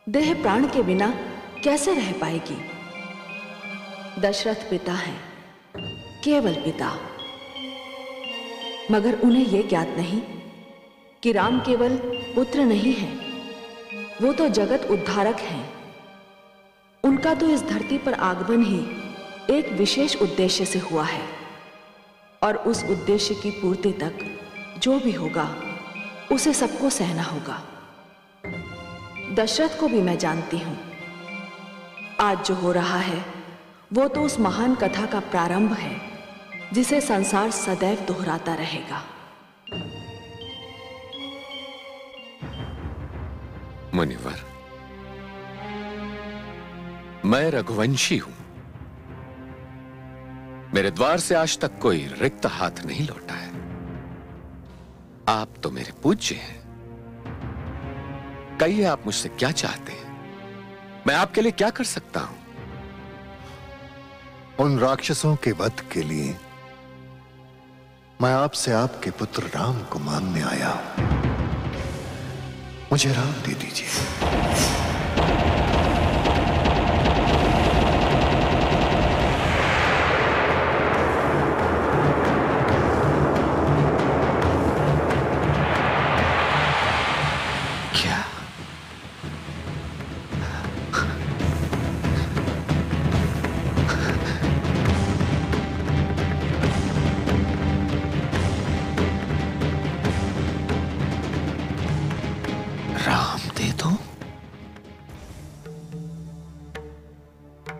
देह प्राण के बिना कैसे रह पाएगी। दशरथ पिता हैं, केवल पिता, मगर उन्हें यह ज्ञात नहीं कि राम केवल पुत्र नहीं है, वो तो जगत उद्धारक हैं। उनका तो इस धरती पर आगमन ही एक विशेष उद्देश्य से हुआ है, और उस उद्देश्य की पूर्ति तक जो भी होगा उसे सबको सहना होगा। दशरथ को भी मैं जानती हूं। आज जो हो रहा है वो तो उस महान कथा का प्रारंभ है जिसे संसार सदैव दोहराता रहेगा। मुनिवर, मैं रघुवंशी हूं। मेरे द्वार से आज तक कोई रिक्त हाथ नहीं लौटा है। आप तो मेरे पूज्य हैं। कहिए, आप मुझसे क्या चाहते हैं? मैं आपके लिए क्या कर सकता हूं? उन राक्षसों के वध के लिए मैं आपसे आपके पुत्र राम को मांगने आया हूं। मुझे राम दे दीजिए।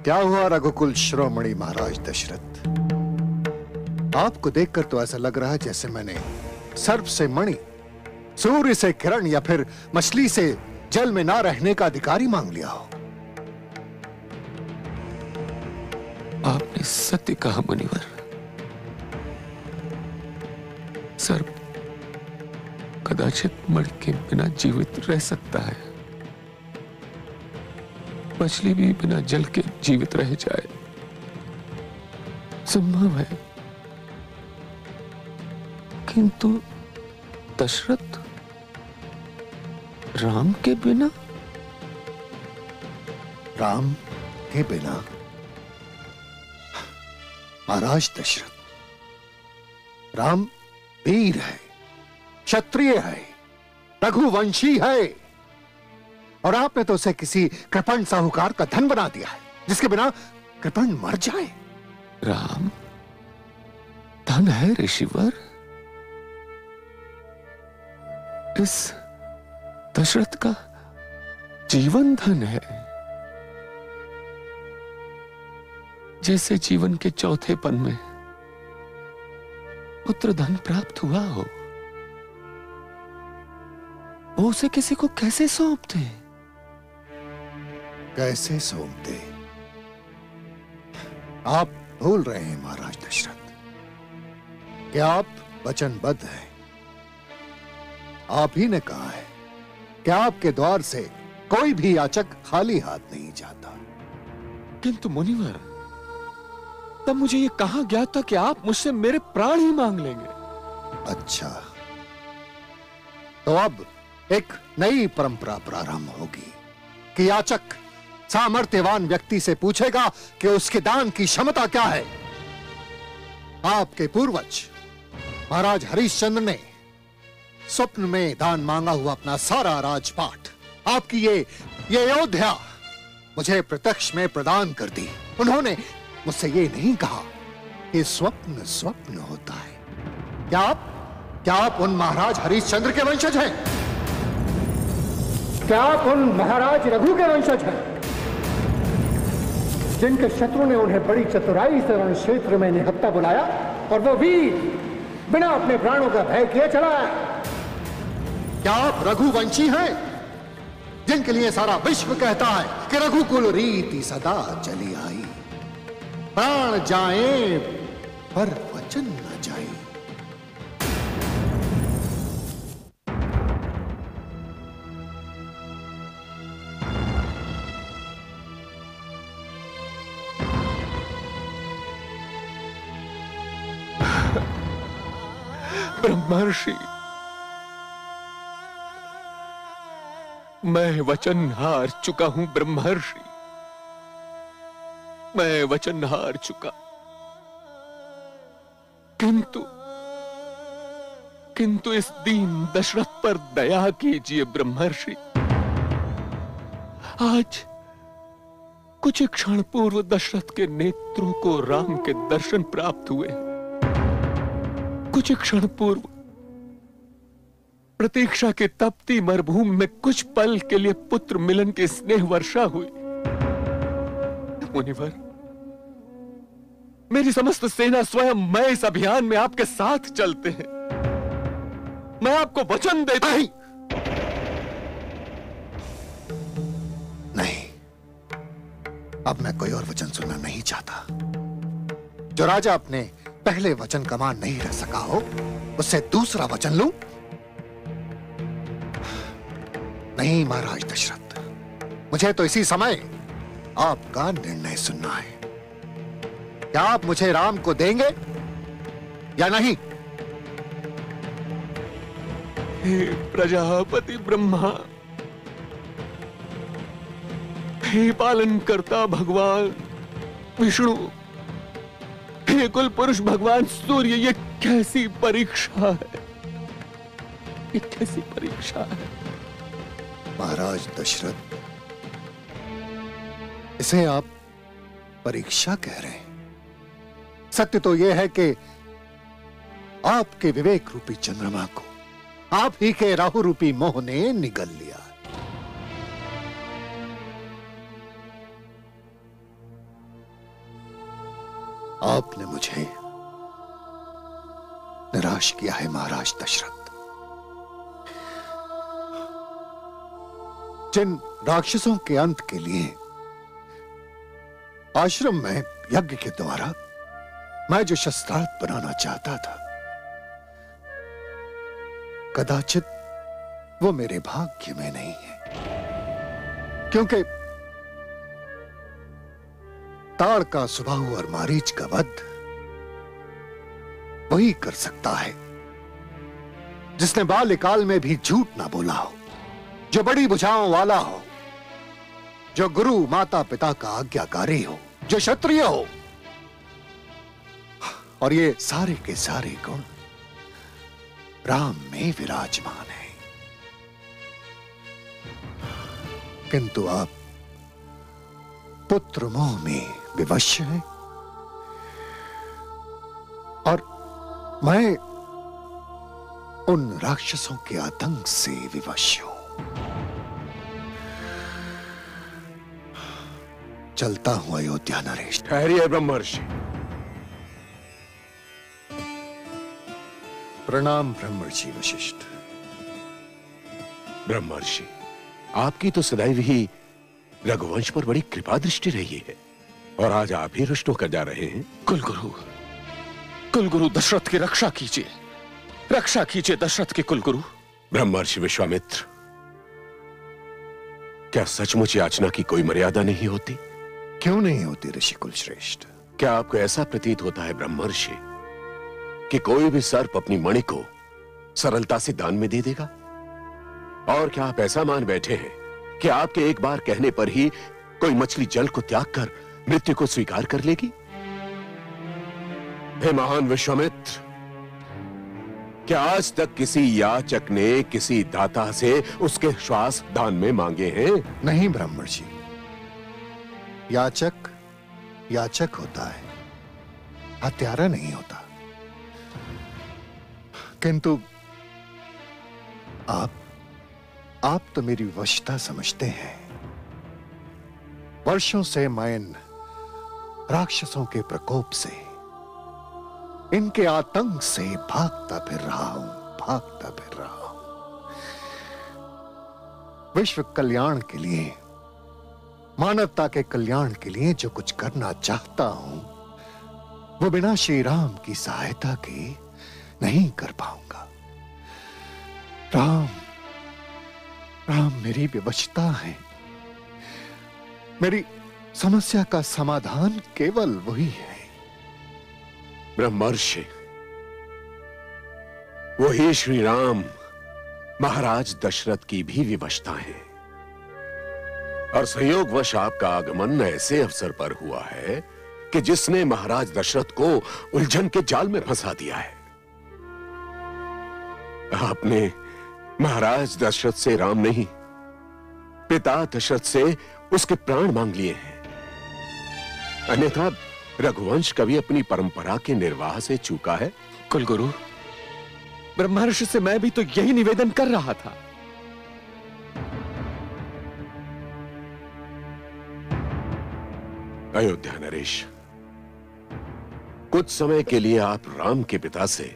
क्या हुआ रघुकुल शिरोमणि महाराज दशरथ? आपको देखकर तो ऐसा लग रहा है जैसे मैंने सर्प से मणि, सूर्य से किरण या फिर मछली से जल में ना रहने का अधिकारी मांग लिया हो। आपने सत्य कहा मुनिवर। सर्प कदाचित मणि के बिना जीवित रह सकता है, मछली भी बिना जल के जीवित रह जाए, संभव है। किंतु दशरथ राम के बिना? राम के बिना? महाराज दशरथ, राम वीर है, क्षत्रिय है, रघुवंशी है, और आपने तो उसे किसी कृपण साहूकार का धन बना दिया है जिसके बिना कृपण मर जाए। राम धन है ऋषिवर। इस दशरथ का जीवन धन है। जैसे जीवन के चौथे पन में पुत्र धन प्राप्त हुआ हो, वो उसे किसी को कैसे सौंपते? कैसे सौंपते? आप भूल रहे हैं महाराज दशरथ कि आप वचनबद्ध हैं। आप ही ने कहा है कि आपके द्वार से कोई भी याचक खाली हाथ नहीं जाता। किंतु मुनिवर, तब मुझे यह कहा गया था कि आप मुझसे मेरे प्राण ही मांग लेंगे। अच्छा, तो अब एक नई परंपरा प्रारंभ होगी कि याचक सामर्थ्यवान व्यक्ति से पूछेगा कि उसके दान की क्षमता क्या है। आपके पूर्वज महाराज हरिश्चंद्र ने स्वप्न में दान मांगा हुआ अपना सारा राजपाट, आपकी ये अयोध्या मुझे प्रत्यक्ष में प्रदान कर दी। उन्होंने मुझसे ये नहीं कहा कि स्वप्न स्वप्न होता है। क्या आप उन महाराज हरिश्चंद्र के वंशज हैं? क्या आप उन महाराज रघु के वंशज हैं जिनके शत्रु ने उन्हें बड़ी चतुराई से रण क्षेत्र में निहत्था बुलाया और वो वीर बिना अपने प्राणों का भय किए चला आया? क्या आप रघुवंशी हैं जिनके लिए सारा विश्व कहता है कि रघुकुल रीति सदा चली आई, प्राण जाए पर वचन न जाए? ब्रह्मर्षि, मैं वचन हार चुका हूं ब्रह्मर्षि, मैं वचन हार चुका। किंतु इस दीन दशरथ पर दया कीजिए ब्रह्मर्षि। आज कुछ क्षण पूर्व दशरथ के नेत्रों को राम के दर्शन प्राप्त हुए। कुछ क्षण पूर्व प्रतीक्षा के तपती मरुभूमि में कुछ पल के लिए पुत्र मिलन की स्नेह वर्षा हुई। मुनिवर, मेरी समस्त सेना स्वयं मैं इस अभियान में आपके साथ चलते हैं। मैं आपको वचन देता हूं। नहीं, अब मैं कोई और वचन सुनना नहीं चाहता। जो राजा अपने पहले वचन का मान नहीं रख सका हो, उससे दूसरा वचन लूं? नहीं महाराज दशरथ, मुझे तो इसी समय आपका निर्णय सुनना है। क्या आप मुझे राम को देंगे या नहीं? हे प्रजापति ब्रह्मा, हे पालन करता भगवान विष्णु, हे कुल पुरुष भगवान सूर्य, ये कैसी परीक्षा है, ये कैसी परीक्षा है। महाराज दशरथ, इसे आप परीक्षा कह रहे हैं? सत्य तो यह है कि आपके विवेक रूपी चंद्रमा को आप ही के राहु रूपी मोह ने निगल लिया। आपने मुझे निराश किया है महाराज दशरथ। जिन राक्षसों के अंत के लिए आश्रम में यज्ञ के द्वारा मैं जो शस्त्रास्त्र बनाना चाहता था, कदाचित वो मेरे भाग्य में नहीं है। क्योंकि ताड़ का स्वभाव और मारीच का वध वही कर सकता है जिसने बाल्यकाल में भी झूठ ना बोला हो, जो बड़ी भुजाओं वाला हो, जो गुरु माता पिता का आज्ञाकारी हो, जो क्षत्रिय हो। और ये सारे के सारे गुण राम में विराजमान है। किंतु आप पुत्र मोह में विवश हैं और मैं उन राक्षसों के आतंक से विवश हूं। चलता हूं अयोध्या नरेश। ठहरिए ब्रह्मर्षि। प्रणाम ब्रह्मर्षि वशिष्ठ। ब्रह्मर्षि, आपकी तो सदैव ही रघुवंश पर बड़ी कृपा दृष्टि रही है और आज आप ही रुष्ट होकर जा रहे हैं। कुलगुरु दशरथ की रक्षा कीजिए, रक्षा कीजिए दशरथ के कुलगुरु। ब्रह्मर्षि विश्वामित्र, क्या सचमुच याचना की कोई मर्यादा नहीं होती? क्यों नहीं होती ऋषि कुल श्रेष्ठ? क्या आपको ऐसा प्रतीत होता है ब्रह्मर्षि कि कोई भी सर्प अपनी मणि को सरलता से दान में दे देगा? और क्या आप ऐसा मान बैठे हैं कि आपके एक बार कहने पर ही कोई मछली जल को त्याग कर मृत्यु को स्वीकार कर लेगी? हे महान विश्वामित्र, क्या आज तक किसी याचक ने किसी दाता से उसके श्वास दान में मांगे हैं? नहीं ब्रह्मर्षि, याचक याचक होता है, हत्यारा नहीं होता। किंतु आप तो मेरी वशता समझते हैं। वर्षों से मैं इन राक्षसों के प्रकोप से, इनके आतंक से भागता फिर रहा हूं। विश्व कल्याण के लिए, मानवता के कल्याण के लिए जो कुछ करना चाहता हूं, वो बिना श्री राम की सहायता के नहीं कर पाऊंगा। राम मेरी विवशता है। मेरी समस्या का समाधान केवल वही है। ब्रह्मर्षि, वही श्री राम महाराज दशरथ की भी विवशता है। और संयोगवश आपका आगमन ऐसे अवसर पर हुआ है कि जिसने महाराज दशरथ को उलझन के जाल में फंसा दिया है। आपने महाराज दशरथ से राम नहीं, पिता दशरथ से उसके प्राण मांग लिए हैं। अन्यथा रघुवंश कभी अपनी परंपरा के निर्वाह से चूका है? कुलगुरु, ब्रह्मर्षि से मैं भी तो यही निवेदन कर रहा था। अयोध्या नरेश, कुछ समय के लिए आप राम के पिता से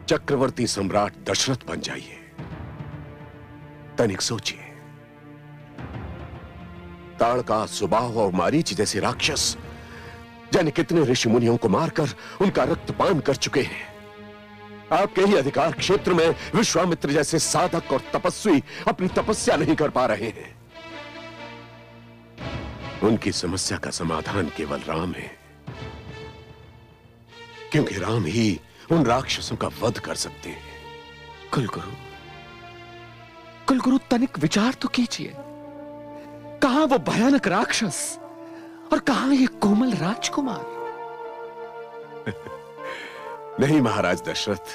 चक्रवर्ती सम्राट दशरथ बन जाइए। तनिक सोचिए, ताड़का, सुबाहु और मारीच जैसे राक्षस जाने कितने ऋषि मुनियों को मारकर उनका रक्तपान कर चुके हैं। आपके ही अधिकार क्षेत्र में विश्वामित्र जैसे साधक और तपस्वी अपनी तपस्या नहीं कर पा रहे हैं। उनकी समस्या का समाधान केवल राम है, क्योंकि राम ही उन राक्षसों का वध कर सकते हैं। कुलगुरु तनिक विचार तो कीजिए। कहां वो भयानक राक्षस और कहां ये कोमल राजकुमार? नहीं महाराज दशरथ,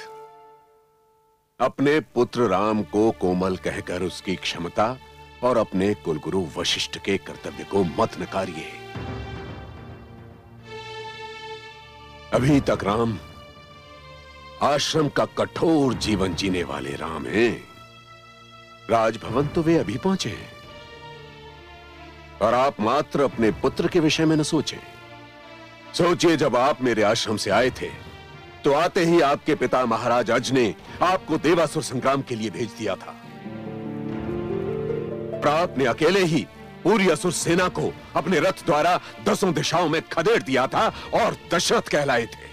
अपने पुत्र राम को कोमल कहकर उसकी क्षमता और अपने कुलगुरु वशिष्ठ के कर्तव्य को मत नकारिए। अभी तक राम आश्रम का कठोर जीवन जीने वाले राम हैं। राजभवन तो वे अभी पहुंचे हैं, और आप मात्र अपने पुत्र के विषय में न सोचें। सोचिए, जब आप मेरे आश्रम से आए थे तो आते ही आपके पिता महाराज अज ने आपको देवासुर संग्राम के लिए भेज दिया था। आपने अकेले ही पूरी असुर सेना को अपने रथ द्वारा 10 दिशाओं में खदेड़ दिया था और दशरथ कहलाए थे।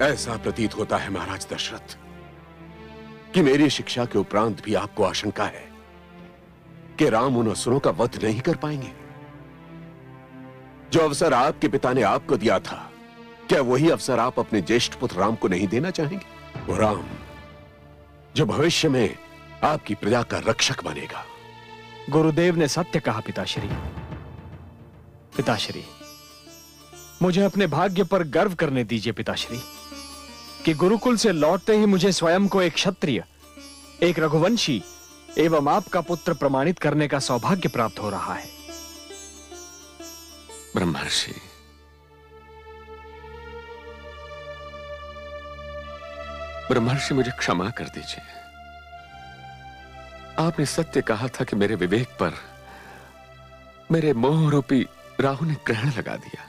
ऐसा प्रतीत होता है महाराज दशरथ कि मेरी शिक्षा के उपरांत भी आपको आशंका है कि राम उन असुरों का वध नहीं कर पाएंगे। जो अवसर आपके पिता ने आपको दिया था, क्या वही अवसर आप अपने ज्येष्ठ पुत्र राम को नहीं देना चाहेंगे? वो राम जो भविष्य में आपकी प्रजा का रक्षक बनेगा। गुरुदेव ने सत्य कहा पिताश्री। पिताश्री, मुझे अपने भाग्य पर गर्व करने दीजिए पिताश्री, कि गुरुकुल से लौटते ही मुझे स्वयं को एक क्षत्रिय, एक रघुवंशी एवं आपका पुत्र प्रमाणित करने का सौभाग्य प्राप्त हो रहा है। ब्रह्मर्षि, ब्रह्मर्षि मुझे क्षमा कर दीजिए। आपने सत्य कहा था कि मेरे विवेक पर मेरे मोह रूपी राहु ने ग्रहण लगा दिया,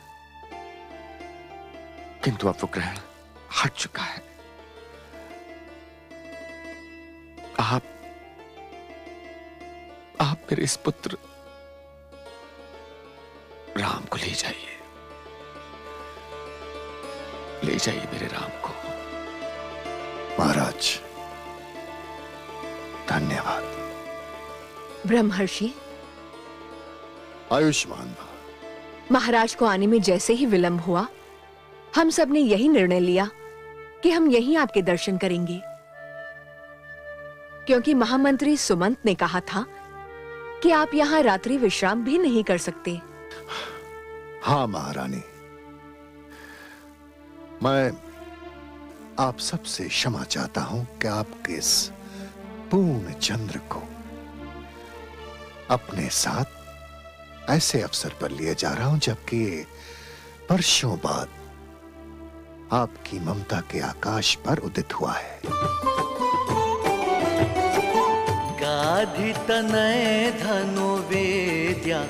किंतु अब वो ग्रहण हट चुका है। आप मेरे इस पुत्र राम को ले जाइए, ले जाइए मेरे राम को। महाराज, धन्यवाद। ब्रह्मर्षि, आयुष्मान भव। महाराज को आने में जैसे ही विलंब हुआ, हम सब ने यही निर्णय लिया कि हम यहीं आपके दर्शन करेंगे, क्योंकि महामंत्री सुमंत ने कहा था कि आप यहां रात्रि विश्राम भी नहीं कर सकते। हाँ महारानी, मैं आप सबसे क्षमा चाहता हूं कि आपके इस पूर्ण चंद्र को अपने साथ ऐसे अवसर पर लिए जा रहा हूं जबकि वर्षों बाद आपकी ममता के आकाश पर उदित हुआ है। गाधि तनय धनु वेद्या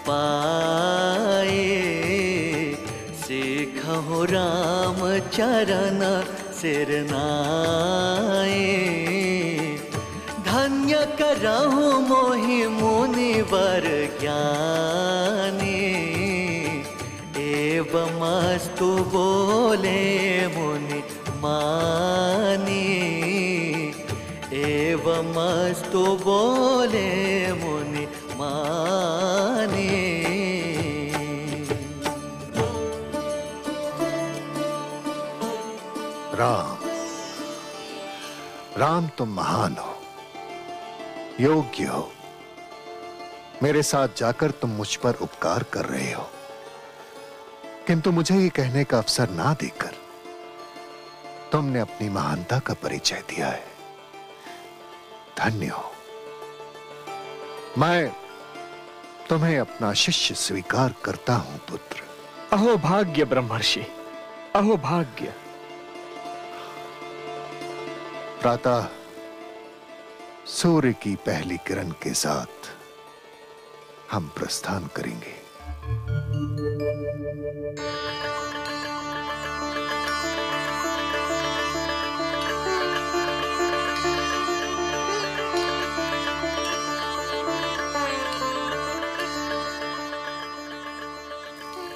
पाए, सीखहु राम चरण सिर नाए। धन्य करहु मोहि मुनिवर ज्ञानी, एवमस्तु बोले मुनि मानी। एवमस्तु बोले मुनि मानी। राम तुम महान हो, योग्य हो, मेरे साथ जाकर तुम मुझ पर उपकार कर रहे हो, किंतु मुझे ये कहने का अवसर ना देकर तुमने अपनी महानता का परिचय दिया है। धन्य हो। मैं तुम्हें अपना शिष्य स्वीकार करता हूं पुत्र। अहो भाग्य ब्रह्मर्षि, अहो भाग्य। प्रातः सूर्य की पहली किरण के साथ हम प्रस्थान करेंगे।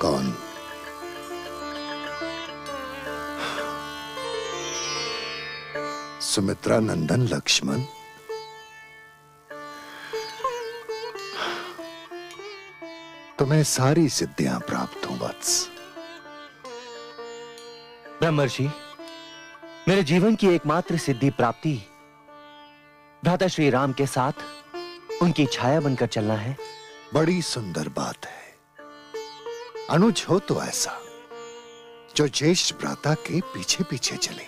कौन? सुमित्रा नंदन लक्ष्मण। तुम्हें सारी सिद्धियां प्राप्त हों वत्स। ब्रह्मर्षि, मेरे जीवन की एकमात्र सिद्धि प्राप्ति भ्राता श्री राम के साथ उनकी छाया बनकर चलना है। बड़ी सुंदर बात है। अनुज हो तो ऐसा जो ज्येष्ठ भ्राता के पीछे पीछे चले,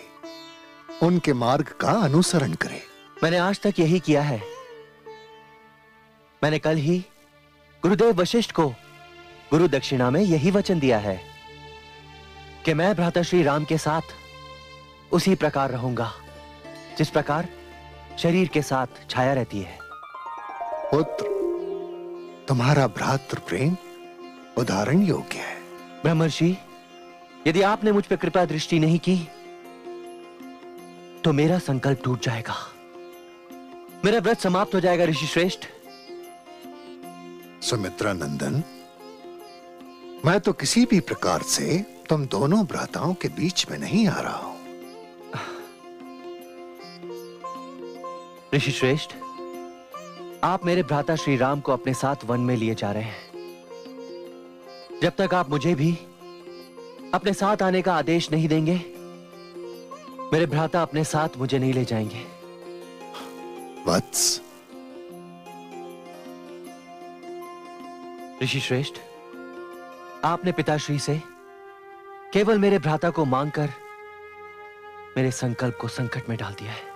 उनके मार्ग का अनुसरण करे। मैंने आज तक यही किया है। मैंने कल ही गुरुदेव वशिष्ठ को गुरु दक्षिणा में यही वचन दिया है कि मैं भ्राता श्री राम के साथ उसी प्रकार रहूंगा जिस प्रकार शरीर के साथ छाया रहती है। पुत्र, तुम्हारा भ्रातृ प्रेम उदाहरण योग्य है। ब्रह्मर्षि, यदि आपने मुझ पर कृपा दृष्टि नहीं की तो मेरा संकल्प टूट जाएगा, मेरा व्रत समाप्त हो जाएगा। ऋषि श्रेष्ठ। सुमित्रा नंदन, मैं तो किसी भी प्रकार से तुम दोनों भ्राताओं के बीच में नहीं आ रहा हूं। ऋषि श्रेष्ठ, आप मेरे भ्राता श्री राम को अपने साथ वन में लिए जा रहे हैं। जब तक आप मुझे भी अपने साथ आने का आदेश नहीं देंगे, मेरे भ्राता अपने साथ मुझे नहीं ले जाएंगे। वत्स। ऋषि श्रेष्ठ, आपने पिताश्री से केवल मेरे भ्राता को मांगकर मेरे संकल्प को संकट में डाल दिया है।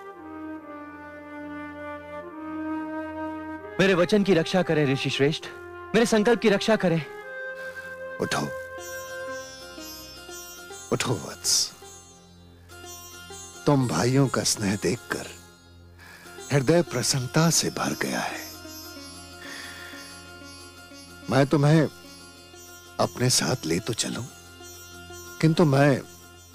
मेरे वचन की रक्षा करें ऋषि श्रेष्ठ, मेरे संकल्प की रक्षा करें। उठो, उठो वत्स। तुम भाइयों का स्नेह देखकर हृदय प्रसन्नता से भर गया है। मैं तुम्हें अपने साथ ले तो चलूं, किंतु मैं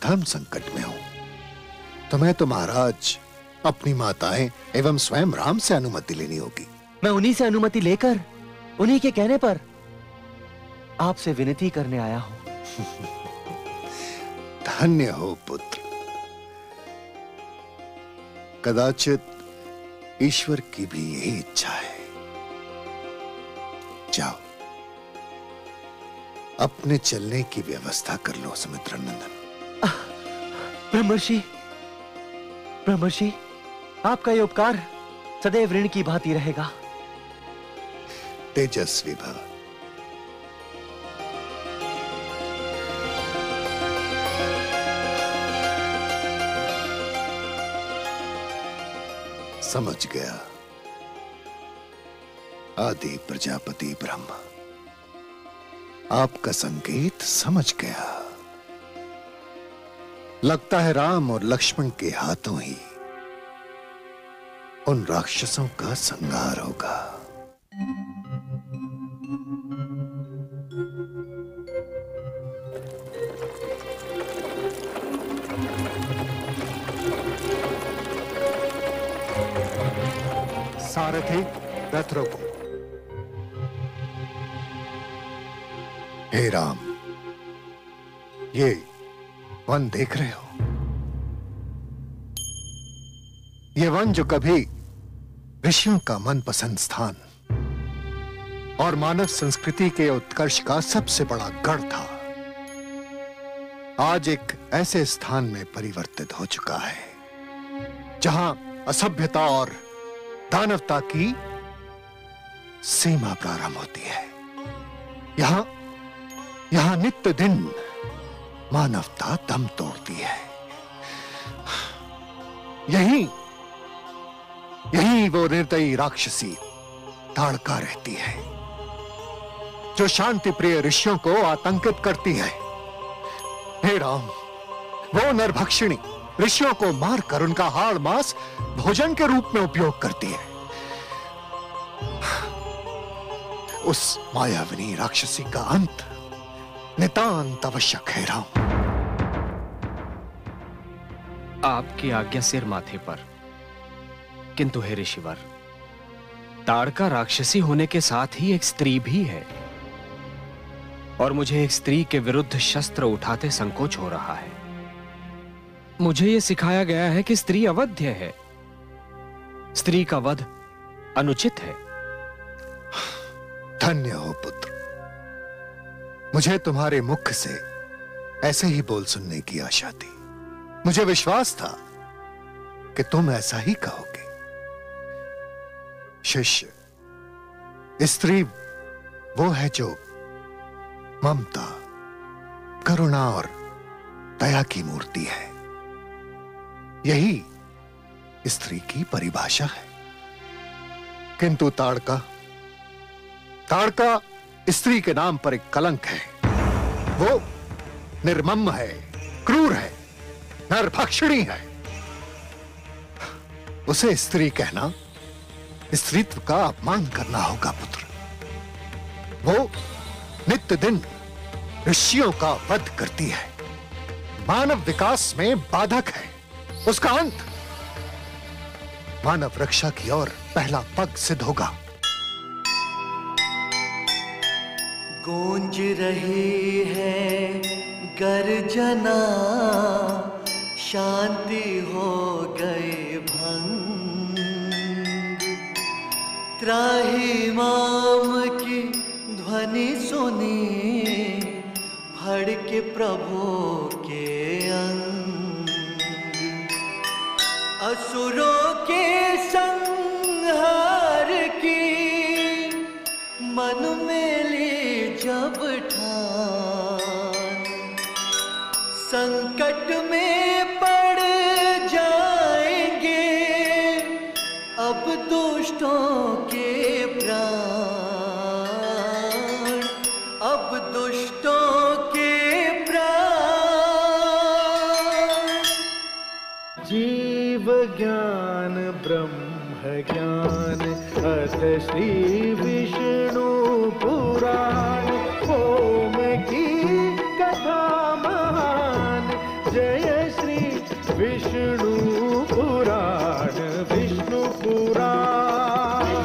धर्म संकट में हूं। तुम्हें तो महाराज अपनी माताएं एवं स्वयं राम से अनुमति लेनी होगी। मैं उन्हीं से अनुमति लेकर, उन्हीं के कहने पर आपसे विनती करने आया हूं। धन्य हो पुत्र। कदाचित ईश्वर की भी यही इच्छा है। जाओ, अपने चलने की व्यवस्था कर लो सुमित्रा नंदन। ब्रह्मर्षि, ब्रह्मर्षि, आपका ये उपकार सदैव ऋण की भांति रहेगा। तेजस्वी भव। समझ गया। आदि प्रजापति ब्रह्मा, आपका संकेत समझ गया। लगता है राम और लक्ष्मण के हाथों ही उन राक्षसों का संहार होगा। सारथी, रथ रोको। हे राम, ये वन देख रहे हो? ये वन जो कभी ऋषियों का मनपसंद स्थान और मानव संस्कृति के उत्कर्ष का सबसे बड़ा गढ़ था, आज एक ऐसे स्थान में परिवर्तित हो चुका है जहां असभ्यता और दानवता की सीमा प्रारंभ होती है। यहां नित्य दिन मानवता दम तोड़ती है। यही वो निर्दयी राक्षसी ताड़का रहती है, जो शांति प्रिय ऋषियों को आतंकित करती है। हे राम, वो नरभक्षिणी ऋषियों को मारकर उनका हाड़ मांस भोजन के रूप में उपयोग करती है। उस मायाविनी राक्षसी का अंत नितांत आवश्यक है राम। आपकी आज्ञा सिर माथे पर। किंतु हे ऋषिवर, ताड़का राक्षसी होने के साथ ही एक स्त्री भी है, और मुझे एक स्त्री के विरुद्ध शस्त्र उठाते संकोच हो रहा है। मुझे यह सिखाया गया है कि स्त्री अवध्य है, स्त्री का वध अनुचित है। धन्य हो पुत्र, मुझे तुम्हारे मुख से ऐसे ही बोल सुनने की आशा थी। मुझे विश्वास था कि तुम ऐसा ही कहोगे। शिष्य, स्त्री वो है जो ममता, करुणा और दया की मूर्ति है। यही स्त्री की परिभाषा है। किंतु ताड़का स्त्री के नाम पर एक कलंक है। वो निर्मम है, क्रूर है, नरभक्षिणी है। उसे स्त्री कहना स्त्रीत्व का अपमान करना होगा पुत्र। वो नित्य दिन ऋषियों का वध करती है, मानव विकास में बाधक है। उसका अंत मानव रक्षा की ओर पहला पग सिद्ध होगा। गूंज रही है गर्जना, शांति हो गए भंग। त्राहिमाम की ध्वनि सुनी, भड़के प्रभु के अंग। असुरों के संहार की मन में ली जब ठान, संकट में पड़ जाएंगे अब दुष्टों के प्राण, अब दुष्टों के प्राण। जीव ज्ञान ब्रह्म ज्ञान अथ श्री विष्णु पुराण। ओम की कथा महान, जय श्री विष्णु पुराण, विष्णु पुराण।